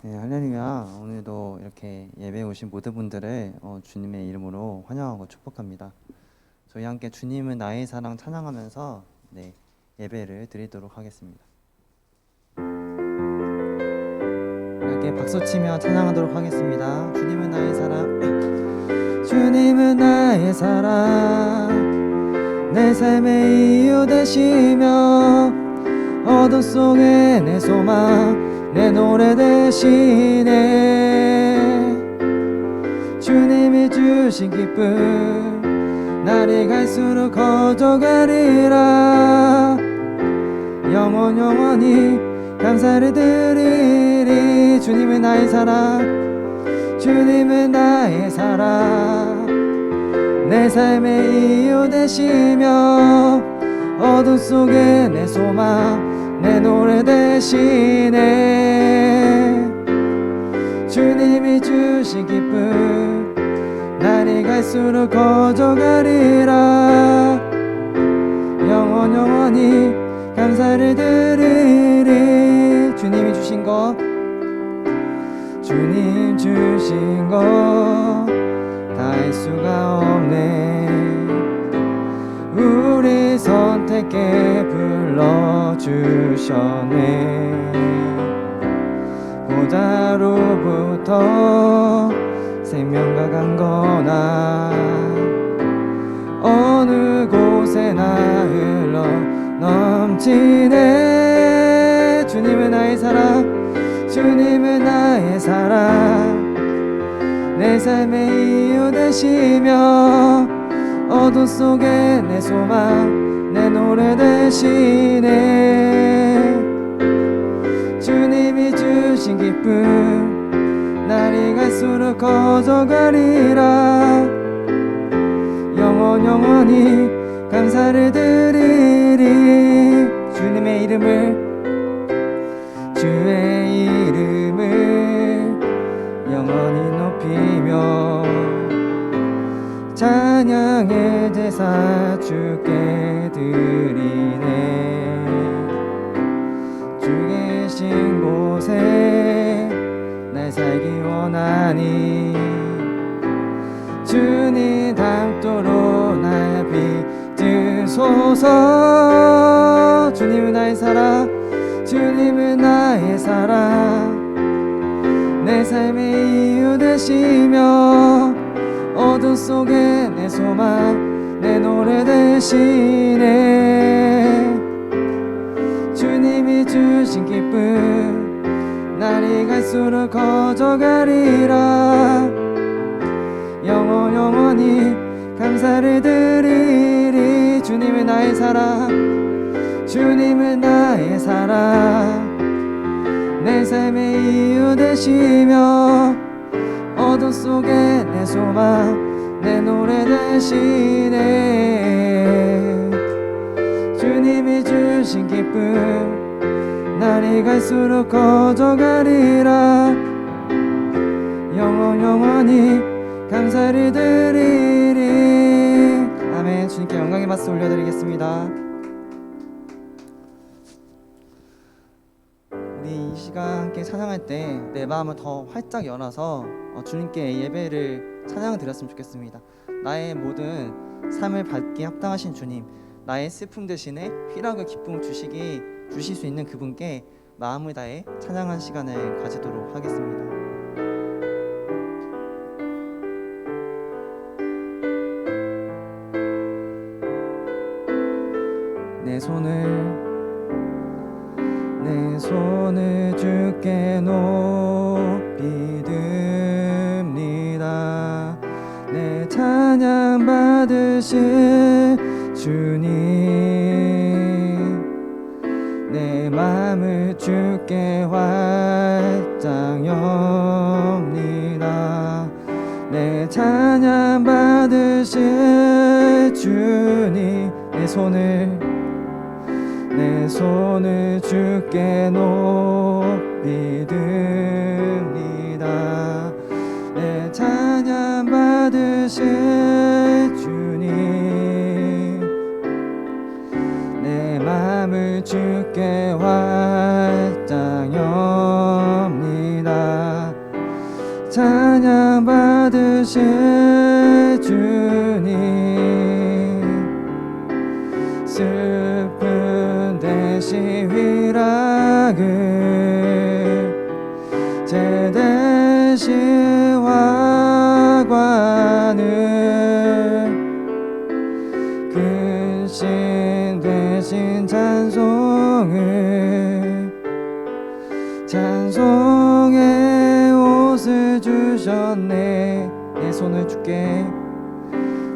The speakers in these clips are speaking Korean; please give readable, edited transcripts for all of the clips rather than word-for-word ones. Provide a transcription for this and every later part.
네, 할렐루야. 오늘도 이렇게 예배에 오신 모든 분들을 주님의 이름으로 환영하고 축복합니다. 저희 함께 주님은 나의 사랑 찬양하면서 예배를 드리도록 하겠습니다. 이렇게 박수치며 찬양하도록 하겠습니다. 주님은 나의 사랑, 주님은 나의 사랑, 내 삶의 이유 되시며 어둠 속에 내 소망, 내 노래 되시네. 주님이 주신 기쁨 날이 갈수록 커져가리라. 영원히 감사를 드리리. 주님은 나의 사랑, 주님은 나의 사랑, 내 삶의 이유 되시며 어둠 속에 내 소망, 내 노래 되시네. 주님이 주신 기쁨 날이 갈수록 커져가리라. 영원히 감사를 드리리. 주님이 주신 것, 주님 주신 것 다 할 수가 없네. 우리 선택해 불러주셨네. 보다로부터 생명과 강건한 어느 곳에나 흘러 넘치네. 주님은 나의 사랑, 주님은 나의 사랑, 내 삶의 이유 되시며 어둠 속에 내 소망, 내 노래 되시네. 주님이 주신 기쁨 날이 갈수록 커져가리라. 영원히 감사를 드리리. 주님의 이름을, 주의 이름을 영원히 높이며 찬양의 제사 주께 드리네. 주 계신 곳에 날 살기 원하니 주님 닮도록 날 빚으소서. 주님은 나의 사랑, 주님은 나의 사랑, 내 삶의 이유 되시며 어둠 속에 내 소망, 내 노래 되시네. 주님이 주신 기쁨 날이 갈수록 커져가리라. 영원히 감사를 드리리. 주님은 나의 사랑, 주님은 나의 사랑, 내 삶의 이유 되시며 어둠 속에 내 소망, 내 노래 되시네. 주님이 주신 기쁨 날이 갈수록 커져가리라. 영원히 감사를 드리리. 아멘. 주님께 영광의 박수 올려드리겠습니다. 우리 이 시간 함께 찬양할 때 내 마음을 더 활짝 열어서 주님께 예배를 찬양을 드렸으면 좋겠습니다. 나의 모든 삶을 받기에 합당하신 주님, 나의 슬픔 대신에 희락과 기쁨을 주실 수 있는 그분께 마음을 다해 찬양한 시간을 가지도록 하겠습니다. 내 손을 주께 높이 듭니다. 내 찬양 받으실 주님, 내 맘을 주께 활짝 엽니다. 내 찬양 받으실 주님, 내 손을 주께 높이 듭니다. 내 찬양 받으실 주님, 내 맘을 주께 활짝 엽니다. 찬양 받으실 주님 슬픈 대신 위락을 제 대신 화관을 근신 대신 찬송의 옷을 주셨네.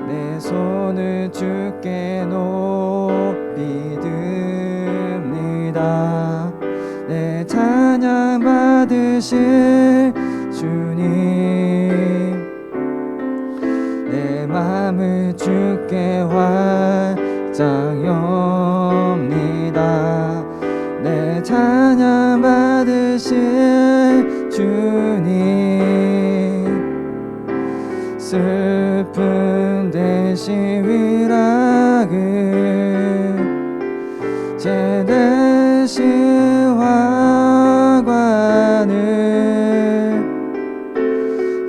내 손을 주께 높이 듭니다. 내 찬양 받으실 주님 내 맘을 주께 활짝 엽니다. 내 찬양 받으실 주님 슬픈 대신 위락을 제 대신 화관을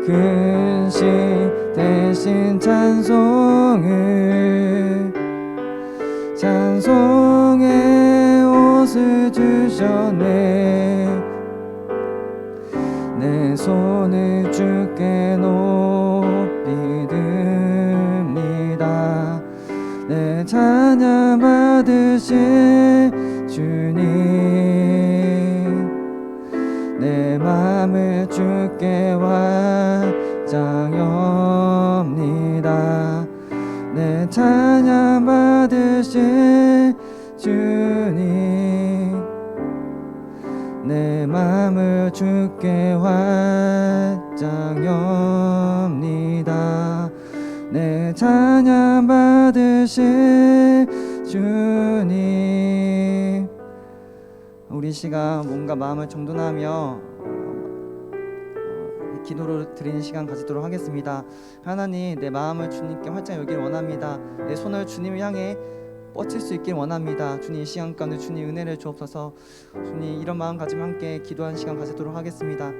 근신 대신 찬송의 옷을 주셨네. 내 손을 주께 높이 듭니다. 내 찬양 받으실 주님 내 맘을 주께 활짝 엽니다. 내 찬양 받으실 주님 내 맘을 주께 활짝 엽니다. 내 찬양 받으실 주님. 우리 시간 몸과 마음을 정돈하며 기도로 드리는 시간 가지도록 하겠습니다. 하나님, 내 마음을 주님께 활짝 열길 원합니다. 내 손을 주님을 향해 뻗칠 수 있길 원합니다. 주님, 이 시간 가운데 주님 은혜를 주옵소서. 주님, 이런 마음가짐 함께 기도하는 시간 가지도록 하겠습니다.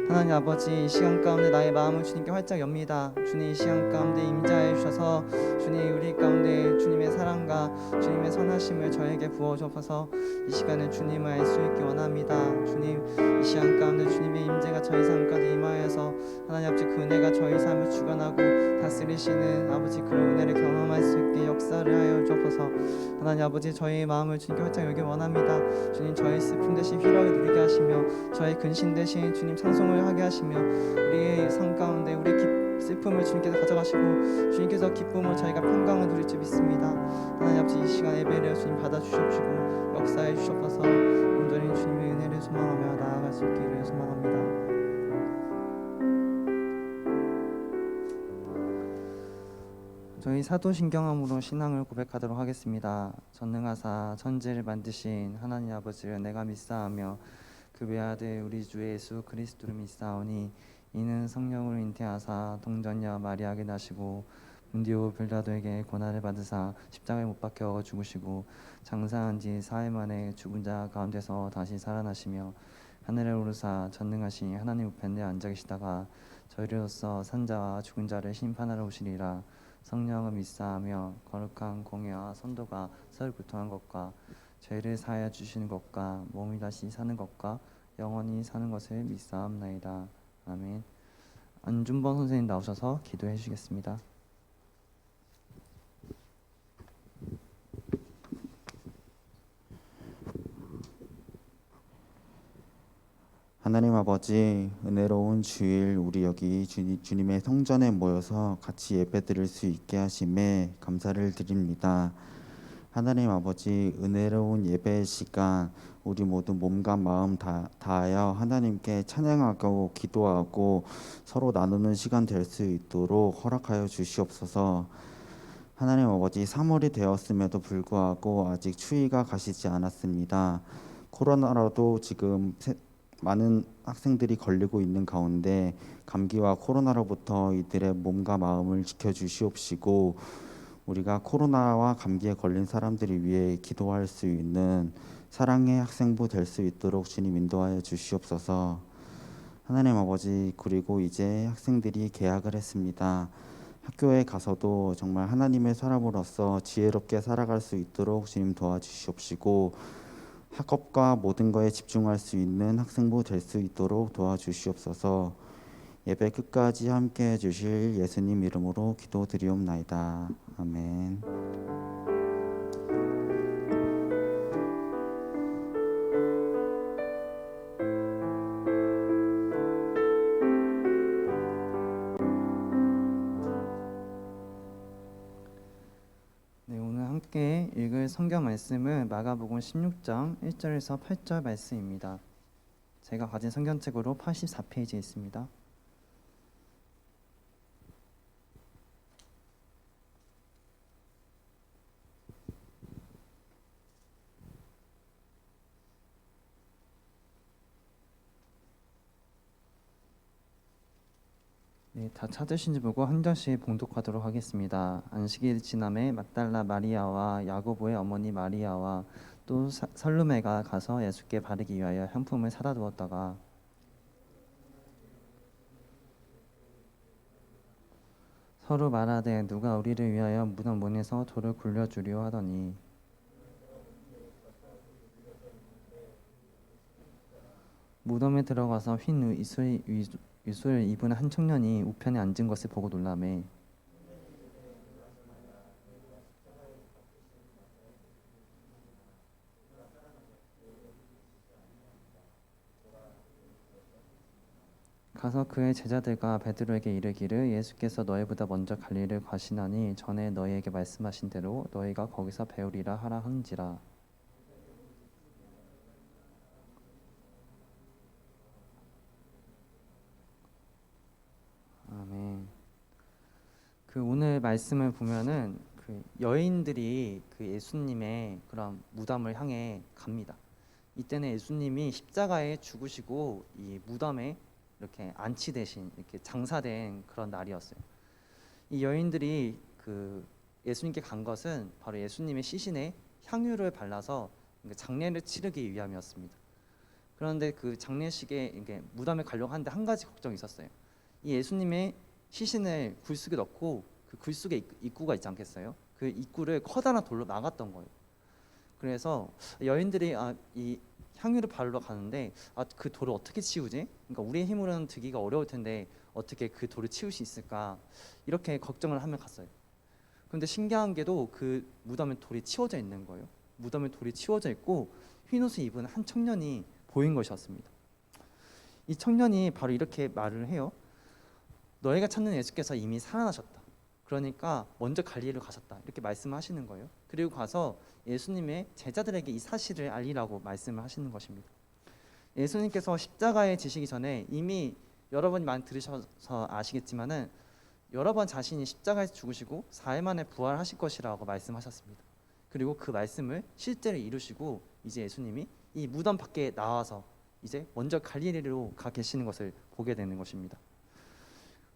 하나님 아버지, 이 시간 가운데 나의 마음을 주님께 활짝 엽니다. 주님, 이 시간 가운데 임재하여 주셔서 주님, 우리 가운데 주님의 사랑과 주님의 선하심을 저에게 부어 주옵소서. 이 시간에 주님을 알 수 있게 원합니다. 주님, 이 시간 가운데 주님의 임재가 저희 삶 가운데 임하여서 하나님 아버지, 그 은혜가 저희 삶을 주관하고 다스리시는 아버지, 그런 은혜를 경험할 수 있게 역사를 하여 주옵소서. 하나님 아버지, 저희의 마음을 주님께 활짝 열길 원합니다. 주님, 저희 슬픔 대신 희락을 누리게 하시며 저희 근심 대신 주님 찬송을 하게 하시며 우리의 삶 가운데 우리의 슬픔을 주님께서 가져가시고 주님께서 기쁨으로 저희가 평강을 누릴 줄 믿습니다. 하나님 아버지, 이 시간 예배를 주님 받아주시옵시고 역사해 주시옵소서. 온전히 주님의 은혜를 소망하며 나아갈 수 있기를 소망합니다. 저희 사도신경함으로 신앙을 고백하도록 하겠습니다. 전능하사 천지를 만드신 하나님 아버지를 내가 믿사하며 그 외아들 우리 주 예수 그리스도를 믿사오니 이는 성령으로 잉태하사 동전녀 마리아에게 나시고 본디오 빌라도에게 고난을 받으사 십자가에 못 박혀 죽으시고 장사한 지 4일 만에 죽은 자 가운데서 다시 살아나시며 하늘에 오르사 전능하신 하나님 우편에 앉아 계시다가 저희로서 산자와 죽은 자를 심판하러 오시리라. 성령을 믿사하며 거룩한 공예와 선도가 서로 교통한 것과 죄를 사하여 주시는 것과 몸이 다시 사는 것과 영원히 사는 것을 믿사옵나이다. 아멘. 안준범 선생님 나오셔서 기도해 주시겠습니다. 하나님 아버지, 은혜로운 주일 우리 여기 주님의 성전에 모여서 같이 예배드릴 수 있게 하심에 감사를 드립니다. 하나님 아버지, 은혜로운 예배 시간 우리 모두 몸과 마음 다하여 하나님께 찬양하고 기도하고 서로 나누는 시간 될 수 있도록 허락하여 주시옵소서. 하나님 아버지, 3월이 되었음에도 불구하고 아직 추위가 가시지 않았습니다. 코로나라도 지금 많은 학생들이 걸리고 있는 가운데 감기와 코로나로부터 이들의 몸과 마음을 지켜주시옵시고 우리가 코로나와 감기에 걸린 사람들을 위해 기도할 수 있는 사랑의 학생부 될 수 있도록 주님 인도하여 주시옵소서. 하나님 아버지, 그리고 이제 학생들이 개학을 했습니다. 학교에 가서도 정말 하나님의 사람으로서 지혜롭게 살아갈 수 있도록 주님 도와주시옵시고, 학업과 모든 거에 집중할 수 있는 학생부 될 수 있도록 도와주시옵소서. 예배 끝까지 함께 해주실 예수님 이름으로 기도드리옵나이다. 아멘. 네, 오늘 함께 읽을 성경 말씀은 마가복음 16장 1절에서 8절 말씀입니다. 제가 가진 성경책으로 84페이지에 있습니다. 네, 다 찾으신지 보고 한 절씩 봉독하도록 하겠습니다. 안식일 지남에 막달라 마리아와 야고보의 어머니 마리아와 또 살루메가 가서 예수께 바르기 위하여 향품을 사다 두었다가 서로 말하되 누가 우리를 위하여 무덤 문에서 돌을 굴려주려 하더니 무덤에 들어가서 흰 이슬을 입은 한 청년이 우편에 앉은 것을 보고 놀라매 가서 그의 제자들과 베드로에게 이르기를 예수께서 너희보다 먼저 갈릴리를 가시나니 전에 너희에게 말씀하신 대로 너희가 거기서 배우리라 하라 하는지라. 아멘. 그 오늘 말씀을 보면은 그 여인들이 그 예수님의 그런 무덤을 향해 갑니다. 이때는 예수님이 십자가에 죽으시고 이 무덤에 이렇게 안치되신 이렇게 장사된 그런 날이었어요. 이 여인들이 그 예수님께 간 것은 바로 예수님의 시신에 향유를 발라서 장례를 치르기 위함이었습니다. 그런데 그 장례식에 이게 무덤에 가려고 하는데 한 가지 걱정이 있었어요. 이 예수님의 시신을 굴 속에 넣고 그 굴 속에 입구가 있지 않겠어요? 그 입구를 커다란 돌로 막았던 거예요. 그래서 여인들이 이 향유를 바르러 가는데 그 돌을 어떻게 치우지? 그러니까 우리의 힘으로는 들기가 어려울 텐데 어떻게 그 돌을 치울 수 있을까? 이렇게 걱정을 하며 갔어요. 그런데 신기한 게도 그 무덤에 돌이 치워져 있는 거예요. 무덤에 돌이 치워져 있고 흰 옷을 입은 한 청년이 보인 것이었습니다. 이 청년이 바로 이렇게 말을 해요. 너희가 찾는 예수께서 이미 살아나셨다. 그러니까 먼저 갈릴리로 가셨다. 이렇게 말씀하시는 거예요. 그리고 가서 예수님의 제자들에게 이 사실을 알리라고 말씀을 하시는 것입니다. 예수님께서 십자가에 지시기 전에 이미 여러 번 많이 들으셔서 아시겠지만은 여러 번 자신이 십자가에서 죽으시고 4일 만에 부활하실 것이라고 말씀하셨습니다. 그리고 그 말씀을 실제로 이루시고 이제 예수님이 이 무덤 밖에 나와서 이제 먼저 갈릴리로 가 계시는 것을 보게 되는 것입니다.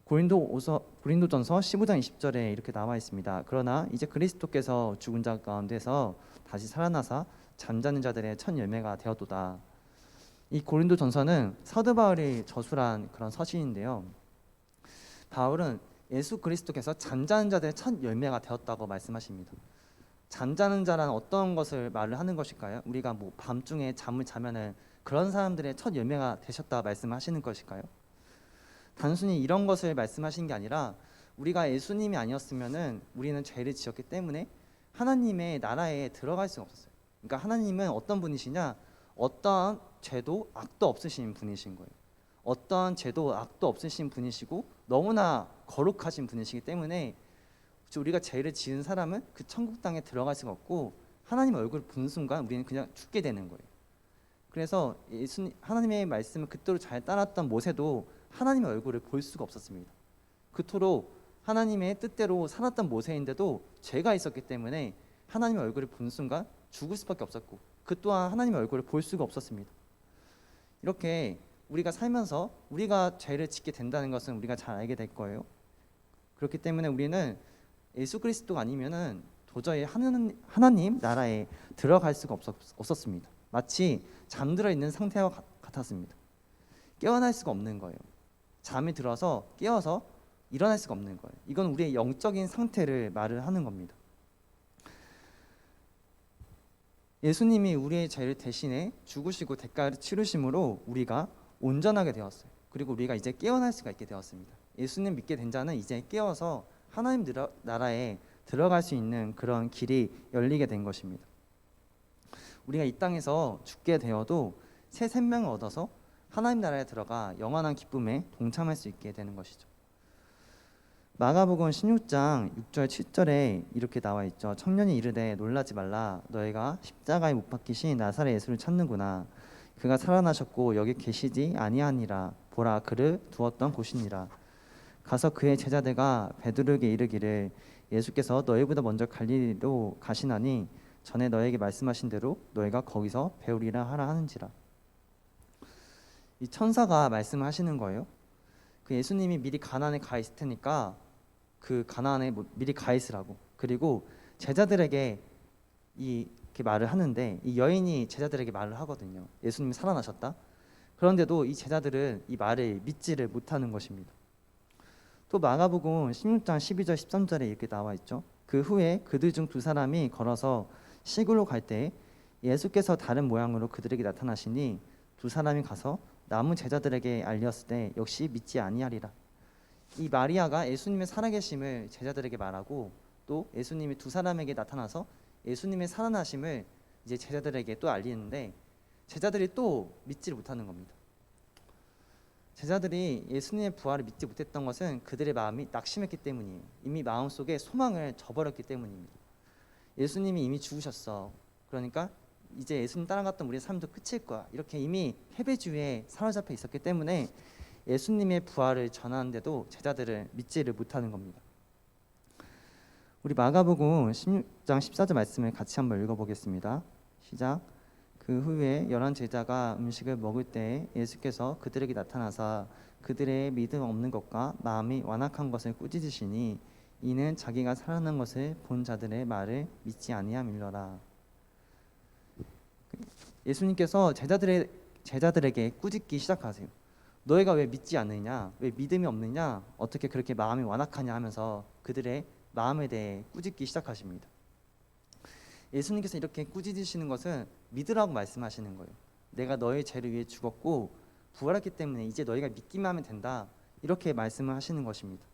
고린도전서 15장 20절에 이렇게 나와 있습니다. 그러나 이제 그리스도께서 죽은 자 가운데서 다시 살아나사 잠자는 자들의 첫 열매가 되었도다. 이 고린도전서는 사도 바울이 저술한 그런 서신인데요. 바울은 예수 그리스도께서 잠자는 자들의 첫 열매가 되었다고 말씀하십니다. 잠자는 자란 어떤 것을 말을 하는 것일까요? 우리가 뭐 밤중에 잠을 자면은 그런 사람들의 첫 열매가 되셨다 말씀하시는 것일까요? 단순히 이런 것을 말씀하신 게 아니라 우리가 예수님이 아니었으면은 우리는 죄를 지었기 때문에 하나님의 나라에 들어갈 수가 없었어요. 그러니까 하나님은 어떤 분이시냐? 어떠한 죄도 악도 없으신 분이신 거예요. 어떠한 죄도 악도 없으신 분이시고 너무나 거룩하신 분이시기 때문에 우리가 죄를 지은 사람은 그 천국 땅에 들어갈 수가 없고 하나님 얼굴을 본 순간 우리는 그냥 죽게 되는 거예요. 그래서 하나님의 말씀을 그대로 잘 따랐던 모세도 하나님의 얼굴을 볼 수가 없었습니다. 그토록 하나님의 뜻대로 살았던 모세인데도 죄가 있었기 때문에 하나님의 얼굴을 본 순간 죽을 수밖에 없었고 그 또한 하나님의 얼굴을 볼 수가 없었습니다. 이렇게 우리가 살면서 우리가 죄를 짓게 된다는 것은 우리가 잘 알게 될 거예요. 그렇기 때문에 우리는 예수 그리스도가 아니면은 도저히 하나님 나라에 들어갈 수가 없었습니다. 마치 잠들어 있는 상태와 같았습니다. 깨어날 수가 없는 거예요. 잠이 들어서 깨어서 일어날 수가 없는 거예요. 이건 우리의 영적인 상태를 말을 하는 겁니다. 예수님이 우리의 죄를 대신해 죽으시고 대가를 치르심으로 우리가 온전하게 되었어요. 그리고 우리가 이제 깨어날 수가 있게 되었습니다. 예수님 믿게 된 자는 이제 깨어서 하나님 나라에 들어갈 수 있는 그런 길이 열리게 된 것입니다. 우리가 이 땅에서 죽게 되어도 새 생명을 얻어서 하나님 나라에 들어가 영원한 기쁨에 동참할 수 있게 되는 것이죠. 마가복음 16장 6절 7절에 이렇게 나와 있죠. 청년이 이르되 놀라지 말라. 너희가 십자가에 못 박히신 나사렛 예수를 찾는구나. 그가 살아나셨고 여기 계시지 아니하니라. 보라 그를 두었던 곳이니라. 가서 그의 제자들과 베드로에게 이르기를 예수께서 너희보다 먼저 갈릴리로 가시나니 전에 너에게 말씀하신 대로 너희가 거기서 배우리라 하라 하는지라. 이 천사가 말씀하시는 거예요. 그 예수님이 미리 가나안에 가 있을 테니까 그 가나안에 미리 가 있으라고. 그리고 제자들에게 이렇게 말을 하는데 이 여인이 제자들에게 말을 하거든요. 예수님이 살아나셨다. 그런데도 이 제자들은 이 말을 믿지를 못하는 것입니다. 또 마가복음 16장 12절 13절에 이렇게 나와 있죠. 그 후에 그들 중 두 사람이 걸어서 시골로 갈 때 예수께서 다른 모양으로 그들에게 나타나시니 두 사람이 가서 남은 제자들에게 알렸을 때 역시 믿지 아니하리라. 이 마리아가 예수님의 살아계심을 제자들에게 말하고 또 예수님이 두 사람에게 나타나서 예수님의 살아나심을 이제 제자들에게 또 알리는데 제자들이 또 믿지 못하는 겁니다. 제자들이 예수님의 부활을 믿지 못했던 것은 그들의 마음이 낙심했기 때문이에요. 이미 마음속에 소망을 저버렸기 때문입니다. 예수님이 이미 죽으셨어. 그러니까 이제 예수님 따라갔던 우리의 삶도 끝일 거야. 이렇게 이미 패배주의에 사로잡혀 있었기 때문에 예수님의 부활을 전하는데도 제자들을 믿지를 못하는 겁니다. 우리 마가복음 16장 14절 말씀을 같이 한번 읽어보겠습니다. 시작. 그 후에 11 제자가 음식을 먹을 때 예수께서 그들에게 나타나사 그들의 믿음 없는 것과 마음이 완악한 것을 꾸짖으시니 이는 자기가 살아난 것을 본 자들의 말을 믿지 아니함일러라. 예수님께서 제자들에게 꾸짖기 시작하세요. 너희가 왜 믿지 않느냐? 왜 믿음이 없느냐? 어떻게 그렇게 마음이 완악하냐 하면서 그들의 마음에 대해 꾸짖기 시작하십니다. 예수님께서 이렇게 꾸짖으시는 것은 믿으라고 말씀하시는 거예요. 내가 너희 죄를 위해 죽었고 부활했기 때문에 이제 너희가 믿기만 하면 된다. 이렇게 말씀을 하시는 것입니다.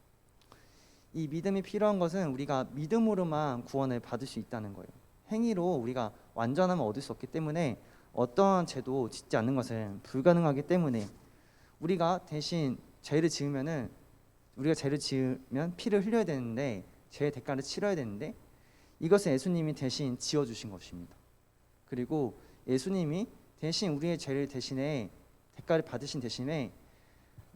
이 믿음이 필요한 것은 우리가 믿음으로만 구원을 받을 수 있다는 거예요. 행위로 우리가 완전함을 얻을 수 없기 때문에 어떠한 죄도 짓지 않는 것은 불가능하기 때문에 우리가 대신 죄를 지으면 피를 흘려야 되는데 죄의 대가를 치러야 되는데 이것을 예수님이 대신 지어주신 것입니다. 그리고 예수님이 대신 우리의 죄를 대신에 대가를 받으신 대신에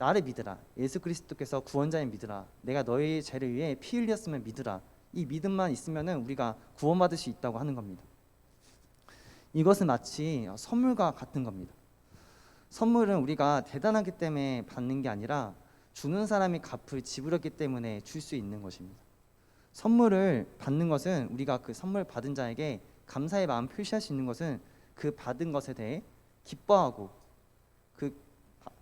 나를 믿으라. 예수 그리스도께서 구원자인 믿으라. 내가 너희 죄를 위해 피 흘렸으면 믿으라. 이 믿음만 있으면 우리가 구원받을 수 있다고 하는 겁니다. 이것은 마치 선물과 같은 겁니다. 선물은 우리가 대단하기 때문에 받는 게 아니라 주는 사람이 갚을 지불했기 때문에 줄 수 있는 것입니다. 선물을 받는 것은 우리가 그 선물 받은 자에게 감사의 마음 표시할 수 있는 것은 그 받은 것에 대해 기뻐하고 그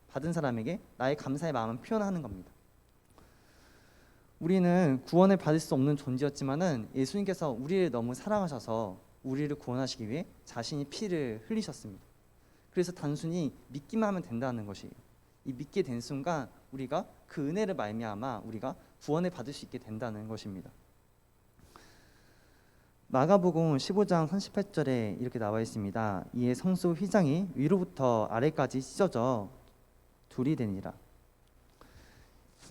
받은 사람에게 나의 감사의 마음을 표현하는 겁니다. 우리는 구원을 받을 수 없는 존재였지만은 예수님께서 우리를 너무 사랑하셔서 우리를 구원하시기 위해 자신이 피를 흘리셨습니다. 그래서 단순히 믿기만 하면 된다는 것이에요. 이 믿게 된 순간 우리가 그 은혜를 말미암아 우리가 구원을 받을 수 있게 된다는 것입니다. 마가복음 15장 38절에 이렇게 나와 있습니다. 이에 성소 휘장이 위로부터 아래까지 찢어져 둘이 되니라.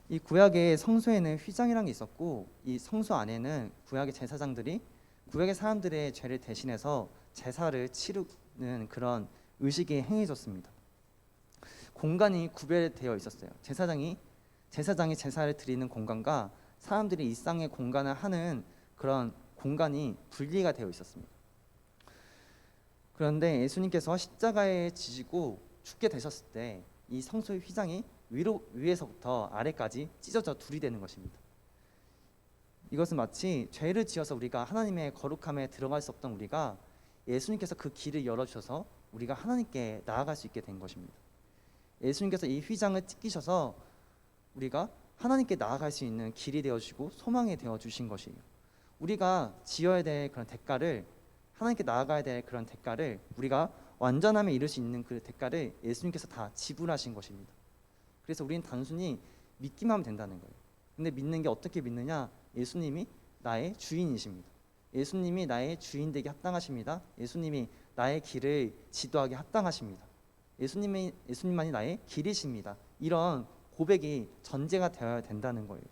이 구약의 성소에는 휘장이라는 게 있었고 이 성소 안에는 구약의 제사장들이 구약의 사람들의 죄를 대신해서 제사를 치르는 그런 의식이 행해졌습니다. 공간이 구별되어 있었어요. 제사장이 제사를 드리는 공간과 사람들이 일상의 공간을 하는 그런 공간이 분리가 되어 있었습니다. 그런데 예수님께서 십자가에 지시고 죽게 되셨을 때 이 성소의 휘장이 위에서부터 아래까지 찢어져 둘이 되는 것입니다. 이것은 마치 죄를 지어서 우리가 하나님의 거룩함에 들어갈 수 없던 우리가 예수님께서 그 길을 열어주셔서 우리가 하나님께 나아갈 수 있게 된 것입니다. 예수님께서 이 휘장을 찢기셔서 우리가 하나님께 나아갈 수 있는 길이 되어주시고 소망이 되어주신 것이에요. 우리가 지어야 될 그런 대가를, 하나님께 나아가야 될 그런 대가를, 우리가 완전함에 이룰 수 있는 그 대가를 예수님께서 다 지불하신 것입니다. 그래서 우리는 단순히 믿기만 하면 된다는 거예요. 근데 믿는 게 어떻게 믿느냐? 예수님이 나의 주인이십니다. 예수님이 나의 주인 되기 합당하십니다. 예수님이 나의 길을 지도하기 합당하십니다. 예수님만이 나의 길이십니다. 이런 고백이 전제가 되어야 된다는 거예요.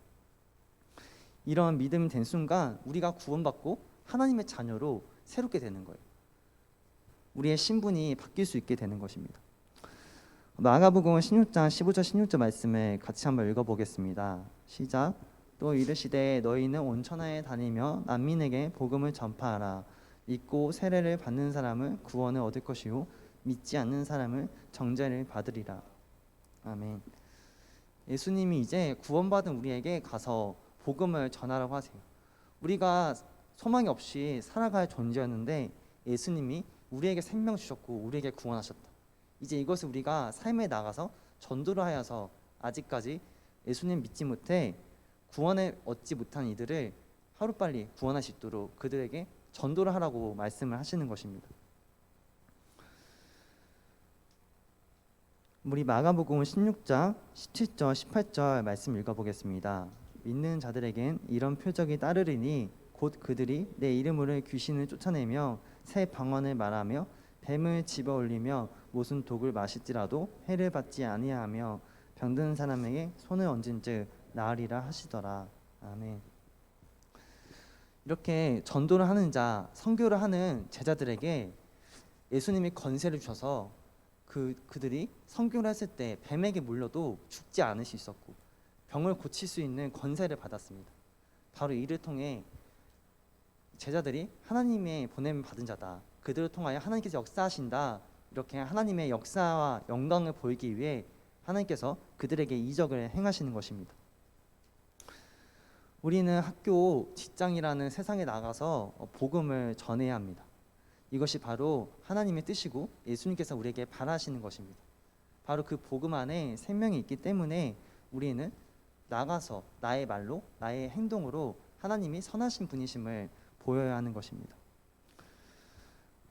이런 믿음이 된 순간 우리가 구원받고 하나님의 자녀로 새롭게 되는 거예요. 우리의 신분이 바뀔 수 있게 되는 것입니다. 마가복음 16장 15절 16절 말씀을 같이 한번 읽어보겠습니다. 시작. 또 이르시되 너희는 온 천하에 다니며 만민에게 복음을 전파하라. 믿고 세례를 받는 사람은 구원을 얻을 것이요 믿지 않는 사람은 정죄를 받으리라. 아멘. 예수님이 이제 구원받은 우리에게 가서 복음을 전하라고 하세요. 우리가 소망이 없이 살아갈 존재였는데 예수님이 우리에게 생명 주셨고 우리에게 구원하셨다. 이제 이것을 우리가 삶에 나가서 전도를 하여서 아직까지 예수님 믿지 못해 구원을 얻지 못한 이들을 하루빨리 구원할 수 있도록 그들에게 전도를 하라고 말씀을 하시는 것입니다. 우리 마가복음 16장 17절 18절 말씀 읽어보겠습니다. 믿는 자들에겐 이런 표적이 따르리니 곧 그들이 내 이름으로 귀신을 쫓아내며 새 방언을 말하며 뱀을 집어올리며 무슨 독을 마실지라도 해를 받지 아니하며 병든 사람에게 손을 얹은즉 나으리라 하시더라. 아멘. 이렇게 전도를 하는 자, 선교를 하는 제자들에게 예수님이 권세를 주셔서 그들이 선교를 했을 때 뱀에게 물려도 죽지 않을 수 있었고 병을 고칠 수 있는 권세를 받았습니다. 바로 이를 통해 제자들이 하나님의 보냄을 받은 자다. 그들을 통하여 하나님께서 역사하신다. 이렇게 하나님의 역사와 영광을 보이기 위해 하나님께서 그들에게 이적을 행하시는 것입니다. 우리는 학교, 직장이라는 세상에 나가서 복음을 전해야 합니다. 이것이 바로 하나님의 뜻이고 예수님께서 우리에게 바라시는 것입니다. 바로 그 복음 안에 생명이 있기 때문에 우리는 나가서 나의 말로, 나의 행동으로 하나님이 선하신 분이심을 보여야 하는 것입니다.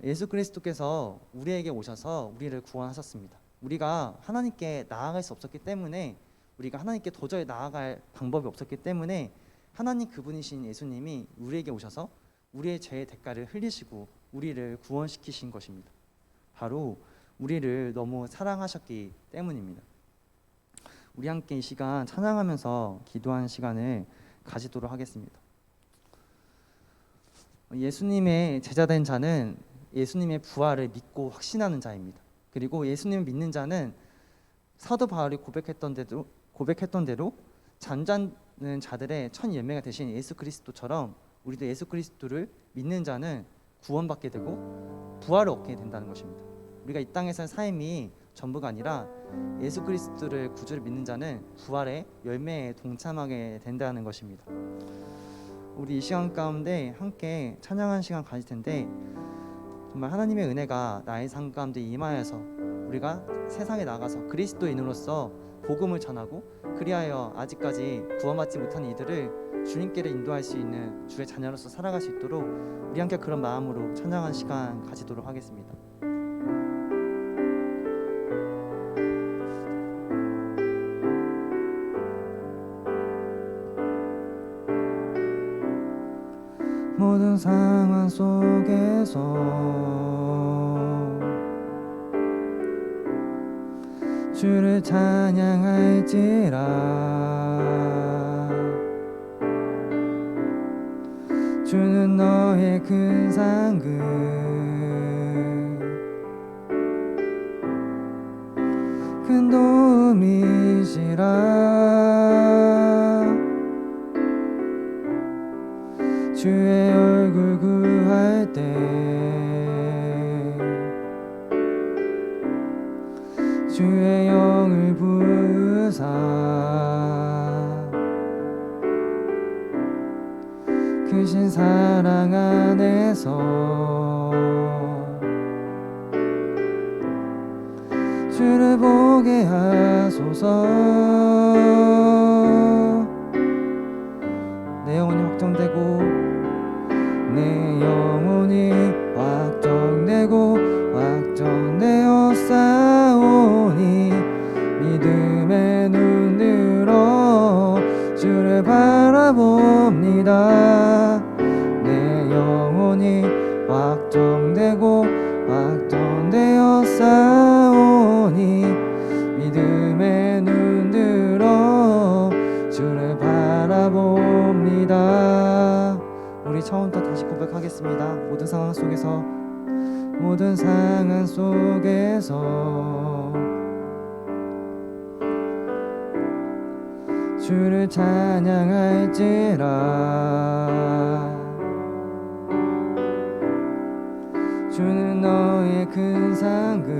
예수 그리스도께서 우리에게 오셔서 우리를 구원하셨습니다. 우리가 하나님께 나아갈 수 없었기 때문에, 우리가 하나님께 도저히 나아갈 방법이 없었기 때문에 하나님 그분이신 예수님이 우리에게 오셔서 우리의 죄의 대가를 흘리시고 우리를 구원시키신 것입니다. 바로 우리를 너무 사랑하셨기 때문입니다. 우리 함께 이 시간 찬양하면서 기도하는 시간을 가지도록 하겠습니다. 예수님의 제자된 자는 예수님의 부활을 믿고 확신하는 자입니다. 그리고 예수님을 믿는 자는 사도 바울이 고백했던 대로 잠자는 자들의 첫 열매가 되신 예수 그리스도처럼 우리도 예수 그리스도를 믿는 자는 구원받게 되고 부활을 얻게 된다는 것입니다. 우리가 이 땅에서의 삶이 전부가 아니라 예수 그리스도를 구주를 믿는 자는 부활의 열매에 동참하게 된다는 것입니다. 우리 이 시간 가운데 함께 찬양하는 시간 가질 텐데, 정말 하나님의 은혜가 나의 삶 가운데 임하여서 우리가 세상에 나가서 그리스도인으로서 복음을 전하고, 그리하여 아직까지 구원받지 못한 이들을 주님께로 인도할 수 있는 주의 자녀로서 살아갈 수 있도록 우리 함께 그런 마음으로 찬양하는 시간 가지도록 하겠습니다. 모든 상황 속에서 주를 찬양할지라. 주는 너의 큰 상급, 큰 도움이시라. 주의 얼굴 구할 때 주의 영을 부으사 크신 사랑 안에서 주 주를 보게 하소서. 내 영혼이 확정되고 내 영혼이 확정되고 확정되어 싸우니 믿음의 눈 들어 주를 바라봅니다. 내 영혼이 확정되고 확정되어 싸우니 믿음의 눈 들어 주를 바라봅니다. 우리 처음부터 다시 고백하겠습니다. 모든 상황 속에서 주를 찬양할지라. 주는 너의 큰 상급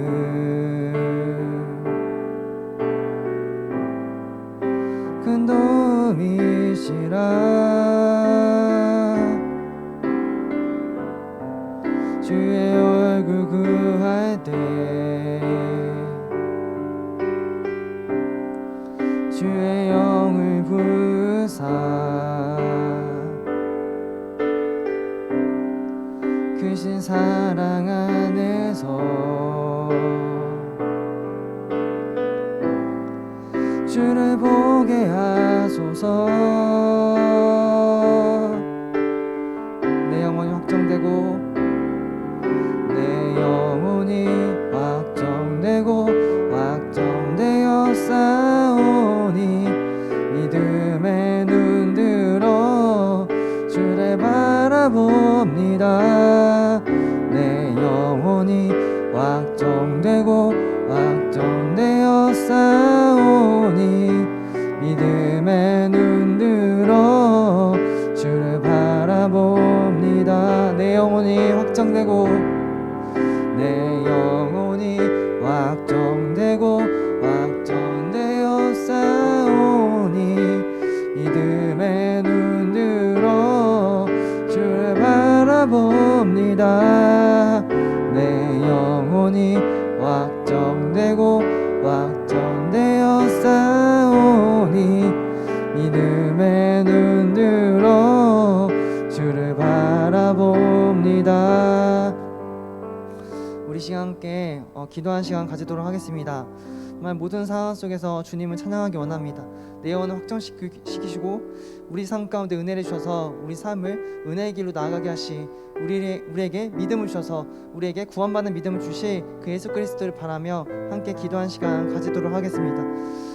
큰 도움이시라. 주의 얼굴 구할 때 주의 영을 부으사 크신 사랑 안에서 주를 보게 하소서. 내 영혼이 확정되고 내 영혼이 확정되고 확정되어 싸우니 믿음의 눈 들어 주를 바라봅니다. 내 영혼이 확정되고 확정되어 싸우니 믿음의 눈 들어 주를 바라봅니다. 내 영혼이 확정되고 내 영혼이 확정되고 확정되어 싸우니 믿음의 눈 들어 주를 바라봅니다. 내 영혼이 확정되고 확정되어 싸우니 믿음의 눈 들어 주를 바라봅니다. 우리 시간 함께 기도하는 시간 가지도록 하겠습니다. 정말 모든 상황 속에서 주님을 찬양하기 원합니다. 내 영혼을 확정시키시고 우리 삶 가운데 은혜를 주셔서 우리 삶을 은혜의 길로 나아가게 하시 우리에게 믿음을 주셔서 우리에게 구원받는 믿음을 주시 그 예수 그리스도를 바라며 함께 기도하는 시간 가지도록 하겠습니다.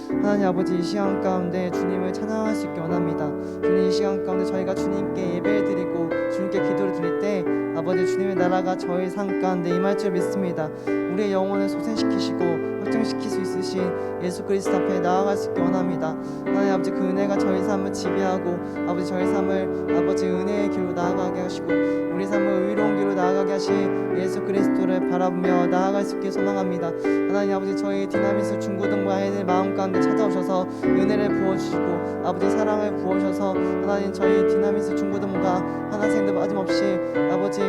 하나님 아버지, 이 시간 가운데 주님을 찬양할 수 있게 원합니다. 주님, 이 시간 가운데 저희가 주님께 예배를 드리고 주님께 기도를 드릴 때 아버지 주님의 나라가 저희 삶 가운데 임할 줄 믿습니다. 우리의 영혼을 소생시키시고 확정시킬 수 있으신 예수 그리스도 앞에 나아갈 수 있게 원합니다. 하나님 아버지, 그 은혜가 저희 삶을 지배하고 아버지 저희 삶을 아버지 은혜의 길로 나아가게 하시고 우리 삶을 의로운 길로 나아가게 하신 예수 그리스도를 바라보며 나아갈 수 있게 소망합니다. 하나님 아버지, 저희 디나미스 중고등부 아이들 마음 가운데 찾아오셔서 은혜를 부어주시고 아버지 사랑을 부어주셔서 하나님 저희 디나미스 중고등부가 하나생들 빠짐없이 아버지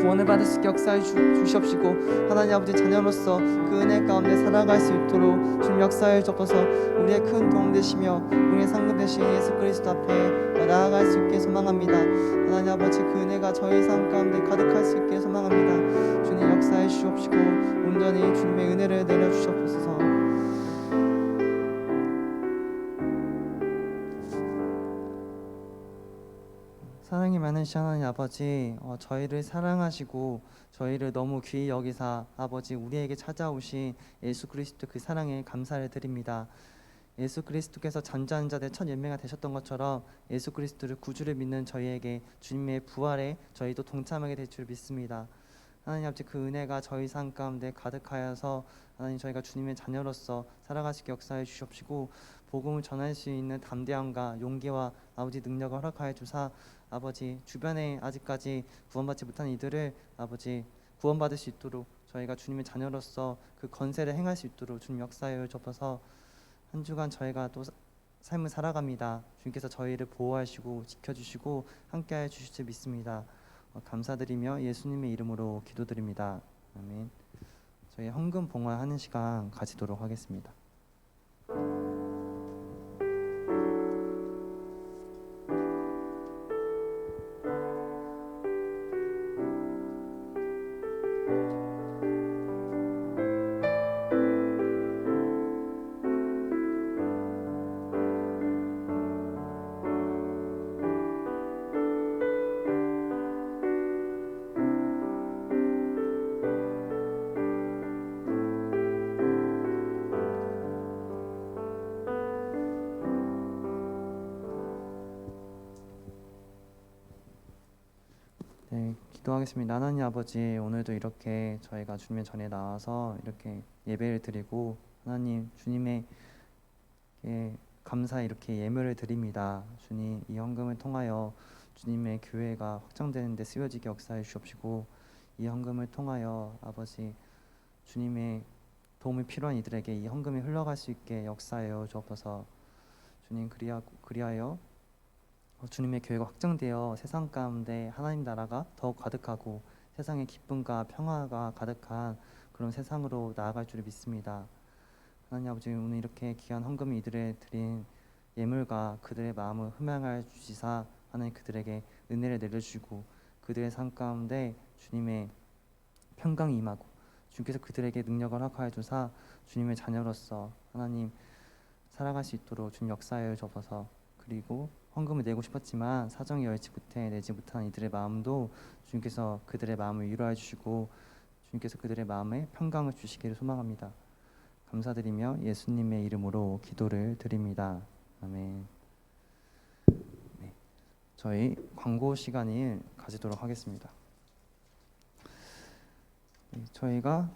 구원을 받을 수 있게 역사해 주시옵시고 하나님 아버지 자녀로서 그 은혜 가운데 살아갈 수 있도록 주님 역사해 주옵소서. 우리의 큰 도움 되시며 우리의 상급 되신 예수 그리스도 앞에 나아갈 수 있게 소망합니다. 하나님 아버지, 그 은혜가 저희 삶 가운데 가득할 수 있게 소망합니다. 주님 역사해 주시옵시고 온전히 주님의 은혜를 내려주시옵소서. 사랑이 많으신 하나님 아버지, 저희를 사랑하시고 저희를 너무 귀히 여기사 아버지 우리에게 찾아오신 예수 그리스도 그 사랑에 감사를 드립니다. 예수 그리스도께서 잠자는 자들 첫 열매가 되셨던 것처럼 예수 그리스도를 구주를 믿는 저희에게 주님의 부활에 저희도 동참하게 될 줄 믿습니다. 하나님 아버지, 그 은혜가 저희 삶 가운데 가득하여서 하나님 저희가 주님의 자녀로서 살아갈 수 있게 역사해 주시옵시고 복음을 전할 수 있는 담대함과 용기와 아버지 능력을 허락하여 주사 아버지 주변에 아직까지 구원받지 못한 이들을 아버지 구원받을 수 있도록 저희가 주님의 자녀로서 그 건세를 행할 수 있도록 주님 역사하여 주옵소서. 한 주간 저희가 또 삶을 살아갑니다. 주님께서 저희를 보호하시고 지켜주시고 함께하여 주실 줄 믿습니다. 감사드리며 예수님의 이름으로 기도드립니다. 아멘. 저희 헌금 봉헌하는 시간 가지도록 하겠습니다. 네, 기도하겠습니다. 하나님 아버지, 오늘도 이렇게 저희가 주님의 전에 나와서 이렇게 예배를 드리고 하나님 주님의 감사에 이렇게 예물을 드립니다. 주님, 이 헌금을 통하여 주님의 교회가 확장되는 데 쓰여지게 역사해 주옵시고, 이 헌금을 통하여 아버지 주님의 도움이 필요한 이들에게 이 헌금이 흘러갈 수 있게 역사하여 주옵소서. 주님, 그리하여 주님의 교회가 확장되어 세상 가운데 하나님 나라가 더욱 가득하고 세상에 기쁨과 평화가 가득한 그런 세상으로 나아갈 줄을 믿습니다. 하나님 아버지, 오늘 이렇게 귀한 헌금이 이들에 드린 예물과 그들의 마음을 흠양하여 주시사 하나님 그들에게 은혜를 내려주시고 그들의 삶 가운데 주님의 평강이 임하고 주님께서 그들에게 능력을 허락하여 주사 주님의 자녀로서 하나님 살아갈 수 있도록 주님 역사하여 주옵소서. 그리고 헌금을 내고 싶었지만 사정이 여의치 못해 내지 못한 이들의 마음도 주님께서 그들의 마음을 위로해 주시고 주님께서 그들의 마음에 평강을 주시기를 소망합니다. 감사드리며 예수님의 이름으로 기도를 드립니다. 아멘. 네, 저희 광고 시간을 가지도록 하겠습니다. 네, 저희가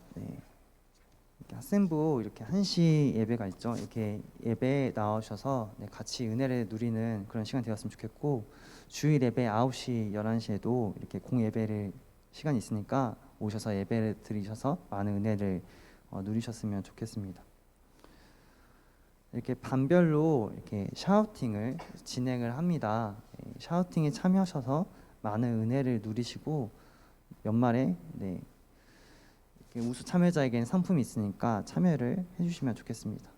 이렇게 학생부 이렇게 1시 예배가 있죠. 이렇게 예배에 나오셔서 같이 은혜를 누리는 그런 시간 되었으면 좋겠고, 주일 예배 9시, 11시에도 이렇게 공예배를 시간이 있으니까 오셔서 예배를 드리셔서 많은 은혜를 누리셨으면 좋겠습니다. 이렇게 반별로 이렇게 샤우팅을 진행을 합니다. 샤우팅에 참여하셔서 많은 은혜를 누리시고 연말에 우수 참여자에게는 상품이 있으니까 참여를 해주시면 좋겠습니다.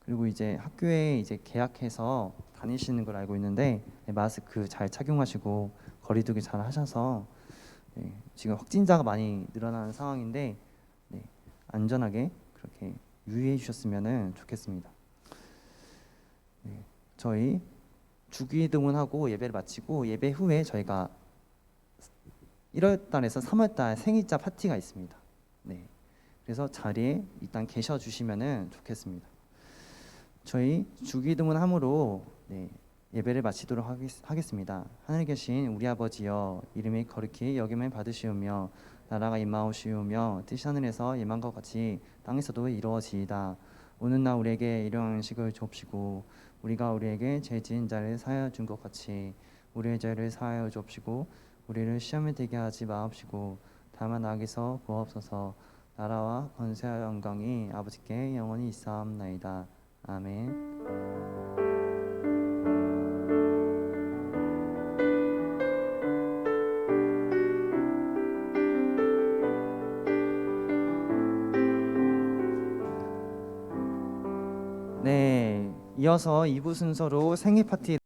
그리고 이제 학교에 이제 개학해서 다니시는 걸 알고 있는데 마스크 잘 착용하시고 거리두기 잘 하셔서 지금 확진자가 많이 늘어나는 상황인데 안전하게 그렇게 유의해 주셨으면 좋겠습니다. 저희 주기도문하고 예배를 마치고 예배 후에 저희가 1월달에서 3월달 생일자 파티가 있습니다. 그래서 자리에 일단 계셔 주시면 좋겠습니다. 저희 주기도문함으로 예배를 마치도록 하겠습니다. 하늘에 계신 우리 아버지여, 이름이 거룩히 여김을 받으시오며 나라가 임하오시오며 뜻이 하늘에서 임한 것 같이 땅에서도 이루어지이다. 오는 날 우리에게 일용할 음식을 주옵시고 우리가 우리에게 죄 지은 자를 사하여 준 것 같이 우리의 죄를 사하여 주옵시고 우리를 시험에 들게 하지 마옵시고 다만 악에서 구하옵소서. 나라와 권세와 영광이 아버지께 영원히 있사옵나이다. 아멘. 네, 이어서 2부 순서로 생일 파티